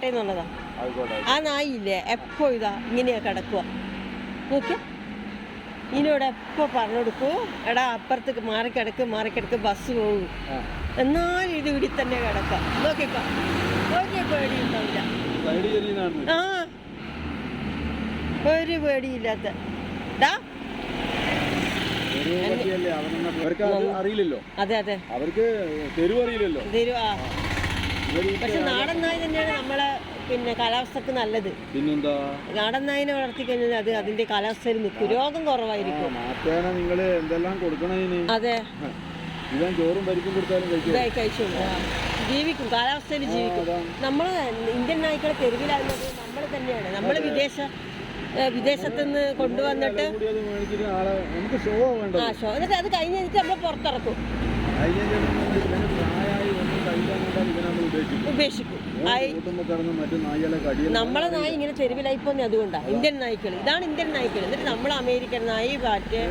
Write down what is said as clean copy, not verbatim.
വന്നതാ. ആ നായില്ലേ എപ്പോ ഇതാ ഇങ്ങനെയാ കിടക്കുക നോക്കിയ. ഇതിനോട് എപ്പോ പറഞ്ഞു കൊടുക്കൂ, എടാ അപ്പുറത്തേക്ക് മാറിക്കിടക്ക് ബസ് പോകും, എന്നാലും ഇത് ഇവിടെ തന്നെ കിടക്കാം. നോക്കിക്കോ, ഒരു പേടിയുണ്ടാവില്ല. ആ, ഒരു പേടിയില്ലാത്ത അറിയില്ലല്ലോ. അതെ അതെ, അവർക്ക് തെരുവറിയില്ലല്ലോ. പക്ഷെ നാടൻ നായ തന്നെയാണ് നമ്മളെ പിന്നെ കാലാവസ്ഥക്ക് നല്ലത്. പിന്നെന്താ, നാടൻ നായിനെ വളർത്തി കഴിഞ്ഞാൽ അത് അതിന്റെ കാലാവസ്ഥയിൽ നിൽക്കും, രോഗം കുറവായിരിക്കും. നിങ്ങൾ എന്തെല്ലാം കൊടുക്കണതിന്? അതെ, ഇവൻ ചോറും പരിപ്പും കൊടുത്താലും കഴിച്ചോളൂ, ജീവിക്കും, കാലാവസ്ഥയിൽ ജീവിക്കും. നമ്മൾ ഇന്ത്യൻ നായ്ക്കളെ തെരുവിലാകുന്നത് നമ്മൾ തന്നെയാണ്. നമ്മൾ വിദേശത്തുനിന്ന് കൊണ്ടുവന്നിട്ട് ഷോ എന്നിട്ട് അത് കഴിഞ്ഞിട്ട് നമ്മൾ പുറത്തിറക്കും, ഉപേക്ഷിക്കും. നമ്മളെ നായി ഇങ്ങനെ തെരുവിലായി പോന്നെ അതുകൊണ്ടാണ്. ഇന്ത്യൻ നായ്ക്കൾ, ഇതാണ് ഇന്ത്യൻ നായ്ക്കൾ. എന്നിട്ട് നമ്മൾ അമേരിക്കൻ നായി, പാറ്റ്